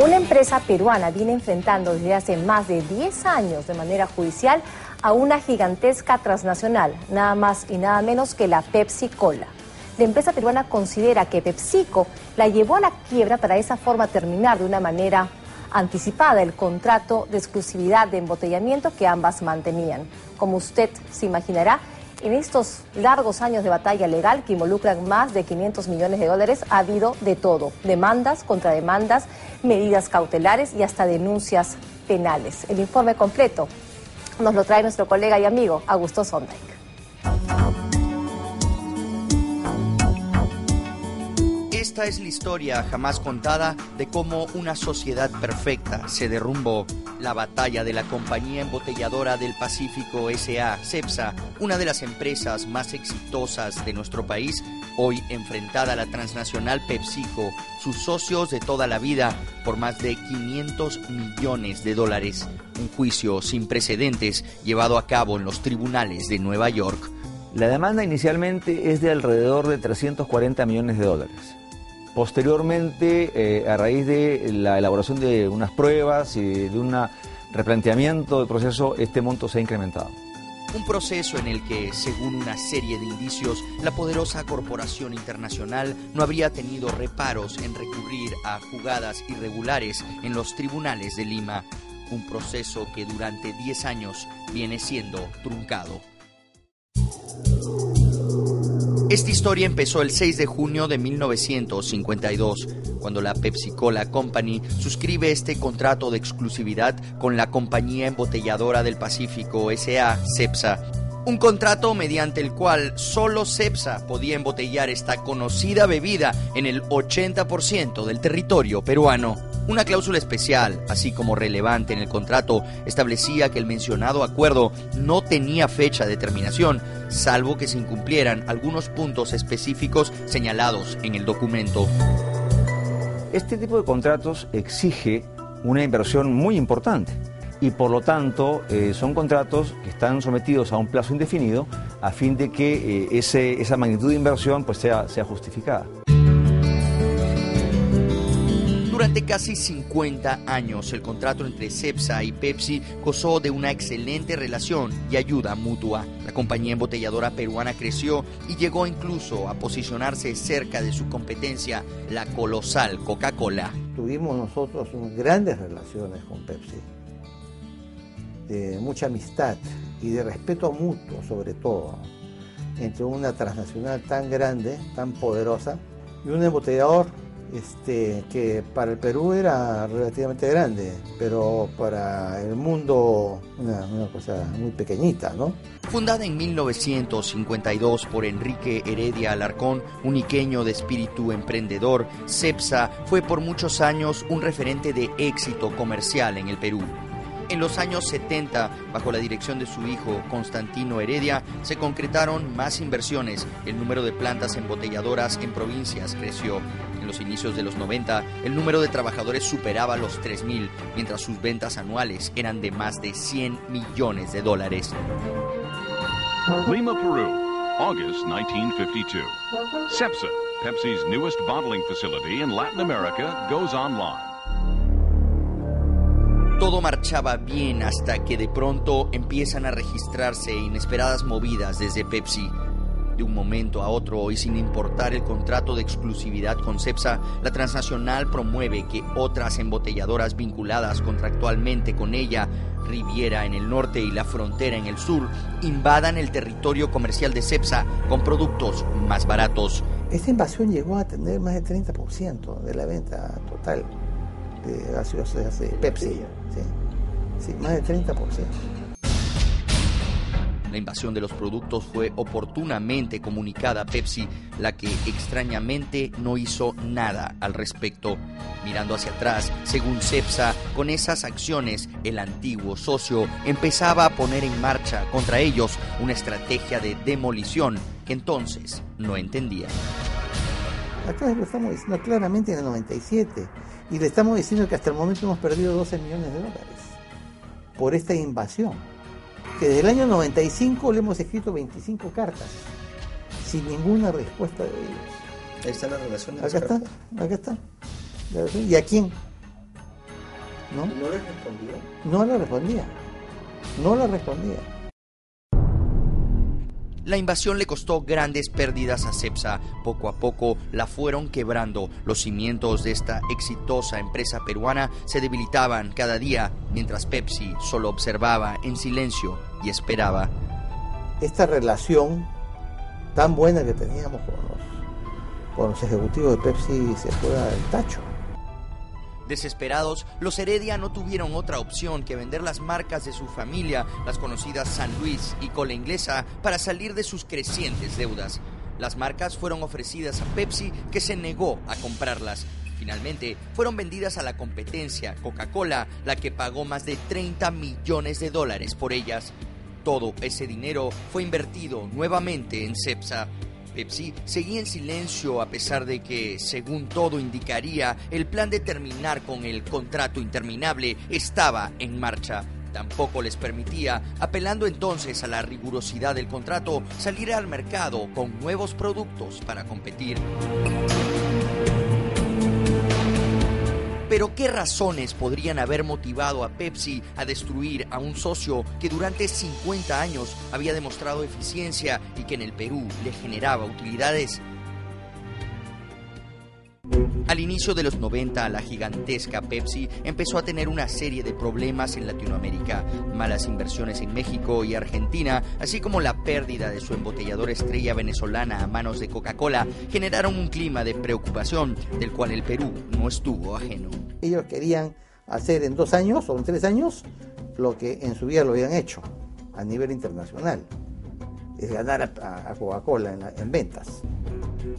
Una empresa peruana viene enfrentando desde hace más de 10 años de manera judicial a una gigantesca transnacional, nada más y nada menos que la Pepsi-Cola. La empresa peruana considera que PepsiCo la llevó a la quiebra para de esa forma terminar de una manera anticipada el contrato de exclusividad de embotellamiento que ambas mantenían. Como usted se imaginará, en estos largos años de batalla legal que involucran más de 500 millones de dólares ha habido de todo: demandas, contrademandas, medidas cautelares y hasta denuncias penales. El informe completo nos lo trae nuestro colega y amigo Augusto Sondheim. Esta es la historia jamás contada de cómo una sociedad perfecta se derrumbó. La batalla de la Compañía Embotelladora del Pacífico S.A., CEPSA, una de las empresas más exitosas de nuestro país, hoy enfrentada a la transnacional PepsiCo, sus socios de toda la vida, por más de 500 millones de dólares. Un juicio sin precedentes llevado a cabo en los tribunales de Nueva York. La demanda inicialmente es de alrededor de 340 millones de dólares. Posteriormente, a raíz de la elaboración de unas pruebas y de un replanteamiento del proceso, este monto se ha incrementado. Un proceso en el que, según una serie de indicios, la poderosa corporación internacional no habría tenido reparos en recurrir a jugadas irregulares en los tribunales de Lima. Un proceso que durante 10 años viene siendo truncado. Esta historia empezó el 6 de junio de 1952, cuando la Pepsi-Cola Company suscribe este contrato de exclusividad con la Compañía Embotelladora del Pacífico S.A., CEPSA. Un contrato mediante el cual solo CEPSA podía embotellar esta conocida bebida en el 80% del territorio peruano. Una cláusula especial, así como relevante en el contrato, establecía que el mencionado acuerdo no tenía fecha de terminación, salvo que se incumplieran algunos puntos específicos señalados en el documento. Este tipo de contratos exige una inversión muy importante y por lo tanto son contratos que están sometidos a un plazo indefinido a fin de que esa magnitud de inversión pues sea justificada. Durante casi 50 años, el contrato entre CEPSA y Pepsi gozó de una excelente relación y ayuda mutua. La compañía embotelladora peruana creció y llegó incluso a posicionarse cerca de su competencia, la colosal Coca-Cola. Tuvimos nosotros grandes relaciones con Pepsi, de mucha amistad y de respeto mutuo, sobre todo, entre una transnacional tan grande, tan poderosa, y un embotellador que para el Perú era relativamente grande, pero para el mundo una cosa muy pequeñita, ¿no? Fundada en 1952 por Enrique Heredia Alarcón, un iqueño de espíritu emprendedor, CEPSA fue por muchos años un referente de éxito comercial en el Perú. En los años 70, bajo la dirección de su hijo Constantino Heredia, se concretaron más inversiones. El número de plantas embotelladoras en provincias creció. En los inicios de los 90, el número de trabajadores superaba los 3,000, mientras sus ventas anuales eran de más de 100 millones de dólares. Lima, Peru, August 1952. CEPSA, Pepsi's newest bottling facility in Latin America, goes online. Todo marchaba bien hasta que de pronto empiezan a registrarse inesperadas movidas desde Pepsi. De un momento a otro y sin importar el contrato de exclusividad con CEPSA, la transnacional promueve que otras embotelladoras vinculadas contractualmente con ella, Riviera en el norte y La Frontera en el sur, invadan el territorio comercial de CEPSA con productos más baratos. Esta invasión llegó a tener más del 30% de la venta total de gaseosas de Pepsi. Sí, más del 30%. La invasión de los productos fue oportunamente comunicada a Pepsi, la que extrañamente no hizo nada al respecto. Mirando hacia atrás, según CEPSA, con esas acciones, el antiguo socio empezaba a poner en marcha contra ellos una estrategia de demolición que entonces no entendía. Acá lo estamos diciendo claramente en el 97 y le estamos diciendo que hasta el momento hemos perdido 12 millones de dólares por esta invasión. Que desde el año 95 le hemos escrito 25 cartas sin ninguna respuesta de ellos. Ahí está la relación de Acá está. ¿Y a quién? ¿No? ¿No le respondió? No le respondía. La invasión le costó grandes pérdidas a Cepsa. Poco a poco la fueron quebrando. Los cimientos de esta exitosa empresa peruana se debilitaban cada día, mientras Pepsi solo observaba en silencio y esperaba. Esta relación tan buena que teníamos con los ejecutivos de Pepsi se fue al tacho. Desesperados, los Heredia no tuvieron otra opción que vender las marcas de su familia, las conocidas San Luis y Cola Inglesa, para salir de sus crecientes deudas. Las marcas fueron ofrecidas a Pepsi, que se negó a comprarlas. Finalmente, fueron vendidas a la competencia, Coca-Cola, la que pagó más de $30 millones por ellas. Todo ese dinero fue invertido nuevamente en Cepsa. Pepsi seguía en silencio a pesar de que, según todo indicaría, el plan de terminar con el contrato interminable estaba en marcha. Tampoco les permitía, apelando entonces a la rigurosidad del contrato, salir al mercado con nuevos productos para competir. Pero ¿qué razones podrían haber motivado a Pepsi a destruir a un socio que durante 50 años había demostrado eficiencia y que en el Perú le generaba utilidades? Al inicio de los 90, la gigantesca Pepsi empezó a tener una serie de problemas en Latinoamérica. Malas inversiones en México y Argentina, así como la pérdida de su embotelladora estrella venezolana a manos de Coca-Cola, generaron un clima de preocupación del cual el Perú no estuvo ajeno. Ellos querían hacer en 2 años o en 3 años lo que en su vida lo habían hecho a nivel internacional. Es ganar a Coca-Cola en ventas.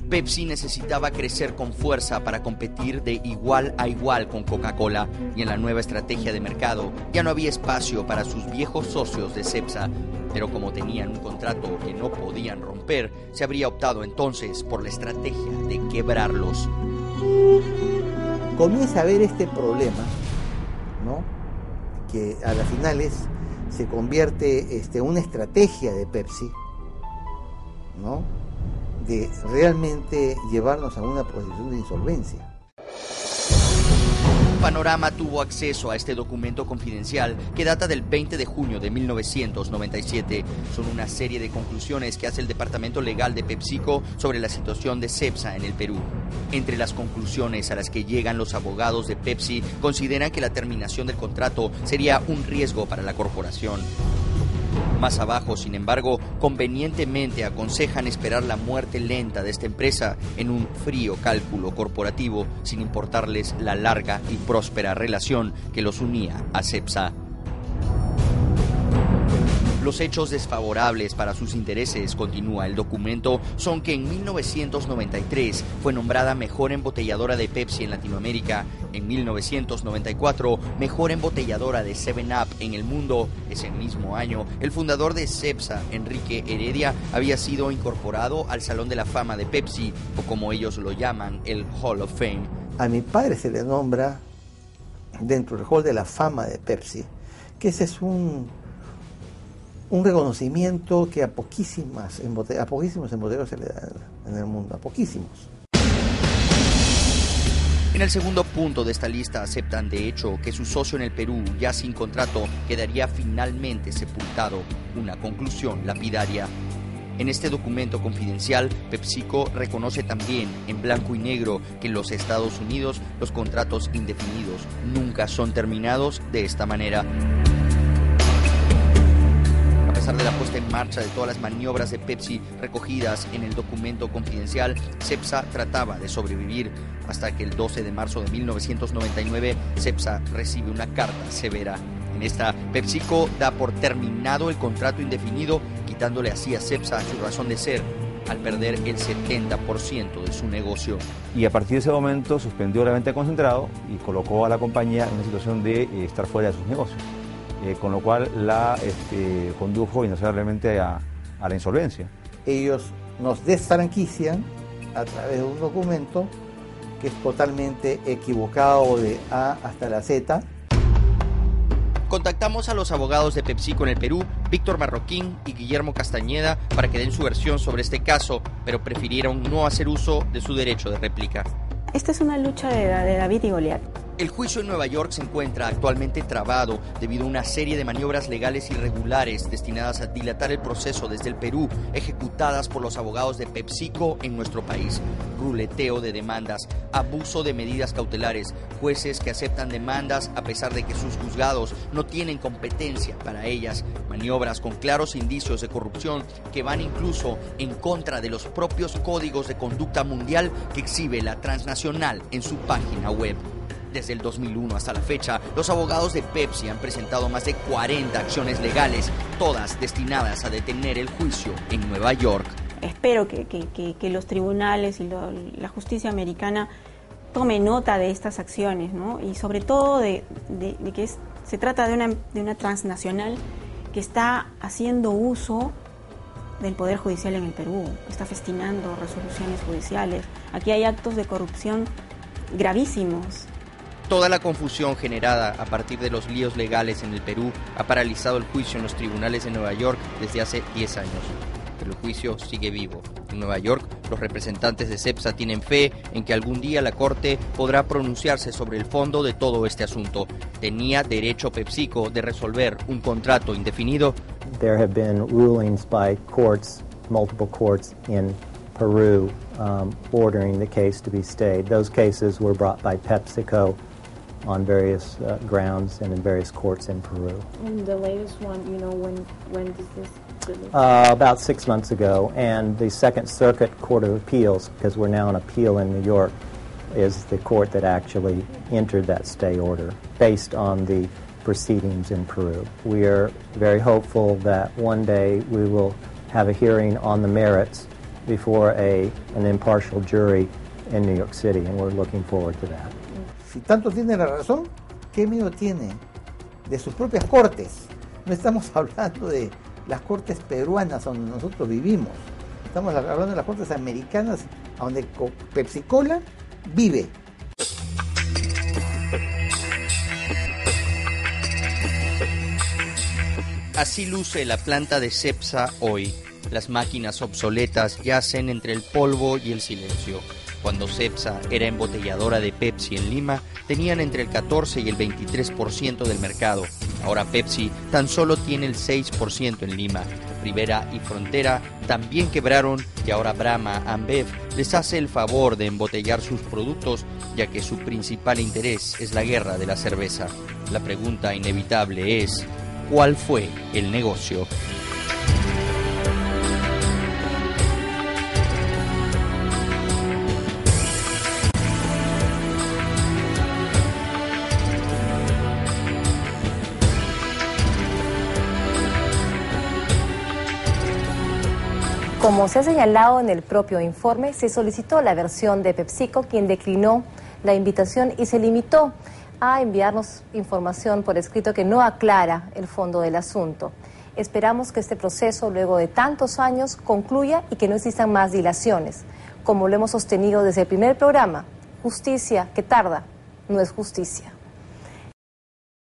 Pepsi necesitaba crecer con fuerza para competir de igual a igual con Coca-Cola, y en la nueva estrategia de mercado ya no había espacio para sus viejos socios de Cepsa. Pero como tenían un contrato que no podían romper, se habría optado entonces por la estrategia de quebrarlos. Comienza a haber este problema, ¿no? Que a las finales se convierte una estrategia de Pepsi, ¿no? De realmente llevarnos a una posición de insolvencia. Panorama tuvo acceso a este documento confidencial que data del 20 de junio de 1997. Son una serie de conclusiones que hace el Departamento Legal de PepsiCo sobre la situación de Cepsa en el Perú. Entre las conclusiones a las que llegan los abogados de Pepsi, consideran que la terminación del contrato sería un riesgo para la corporación. Más abajo, sin embargo, convenientemente aconsejan esperar la muerte lenta de esta empresa en un frío cálculo corporativo, sin importarles la larga y próspera relación que los unía a Cepsa. Los hechos desfavorables para sus intereses, continúa el documento, son que en 1993 fue nombrada mejor embotelladora de Pepsi en Latinoamérica. En 1994, mejor embotelladora de 7-Up en el mundo. Ese mismo año, el fundador de Cepsa, Enrique Heredia, había sido incorporado al Salón de la Fama de Pepsi, o como ellos lo llaman, el Hall of Fame. A mi padre se le nombra dentro del Hall de la Fama de Pepsi, que ese es un reconocimiento que a poquísimos embotelladores se le da en el mundo, a poquísimos. En el segundo punto de esta lista aceptan de hecho que su socio en el Perú, ya sin contrato, quedaría finalmente sepultado, una conclusión lapidaria. En este documento confidencial, PepsiCo reconoce también, en blanco y negro, que en los Estados Unidos los contratos indefinidos nunca son terminados de esta manera. A pesar de la puesta en marcha de todas las maniobras de Pepsi recogidas en el documento confidencial, Cepsa trataba de sobrevivir hasta que el 12 de marzo de 1999 Cepsa recibe una carta severa. En esta, PepsiCo da por terminado el contrato indefinido, quitándole así a Cepsa su razón de ser, al perder el 70% de su negocio. Y a partir de ese momento suspendió la venta de concentrado y colocó a la compañía en una situación de estar fuera de sus negocios. Con lo cual la condujo inexorablemente a la insolvencia. Ellos nos desfranquician a través de un documento que es totalmente equivocado de A hasta la Z. Contactamos a los abogados de PepsiCo en el Perú Víctor Marroquín y Guillermo Castañeda para que den su versión sobre este caso, pero prefirieron no hacer uso de su derecho de réplica. Esta es una lucha de David y Goliat. El juicio en Nueva York se encuentra actualmente trabado debido a una serie de maniobras legales irregulares destinadas a dilatar el proceso desde el Perú, ejecutadas por los abogados de PepsiCo en nuestro país. Ruleteo de demandas, abuso de medidas cautelares, jueces que aceptan demandas a pesar de que sus juzgados no tienen competencia para ellas, maniobras con claros indicios de corrupción que van incluso en contra de los propios códigos de conducta mundial que exhibe la transnacional en su página web. Desde el 2001 hasta la fecha, los abogados de Pepsi han presentado más de 40 acciones legales, todas destinadas a detener el juicio en Nueva York. Espero que los tribunales y la justicia americana tome nota de estas acciones, ¿no? Y sobre todo de que se trata de una transnacional que está haciendo uso del Poder Judicial en el Perú, está festinando resoluciones judiciales. Aquí hay actos de corrupción gravísimos. Toda la confusión generada a partir de los líos legales en el Perú ha paralizado el juicio en los tribunales de Nueva York desde hace 10 años. Pero el juicio sigue vivo. En Nueva York, los representantes de Cepsa tienen fe en que algún día la Corte podrá pronunciarse sobre el fondo de todo este asunto. ¿Tenía derecho PepsiCo de resolver un contrato indefinido? There have been rulings by courts, multiple courts in Peru, ordering the case to be stayed. Those cases were brought by PepsiCo on various grounds and in various courts in Peru. And the latest one, you know, when does this? About 6 months ago, and the Second Circuit Court of Appeals, because we're now on appeal in New York, is the court that actually entered that stay order based on the proceedings in Peru. We are very hopeful that one day we will have a hearing on the merits before an impartial jury in New York City, and we're looking forward to that. Si tanto tiene la razón, ¿qué miedo tiene? De sus propias cortes. No estamos hablando de las cortes peruanas donde nosotros vivimos. Estamos hablando de las cortes americanas donde Pepsi-Cola vive. Así luce la planta de Cepsa hoy. Las máquinas obsoletas yacen entre el polvo y el silencio. Cuando Cepsa era embotelladora de Pepsi en Lima, tenían entre el 14 y el 23% del mercado. Ahora Pepsi tan solo tiene el 6% en Lima. Rivera y Frontera también quebraron y ahora Brahma Ambev les hace el favor de embotellar sus productos, ya que su principal interés es la guerra de la cerveza. La pregunta inevitable es, ¿cuál fue el negocio? Como se ha señalado en el propio informe, se solicitó la versión de PepsiCo, quien declinó la invitación y se limitó a enviarnos información por escrito que no aclara el fondo del asunto. Esperamos que este proceso, luego de tantos años, concluya y que no existan más dilaciones. Como lo hemos sostenido desde el primer programa, justicia que tarda no es justicia.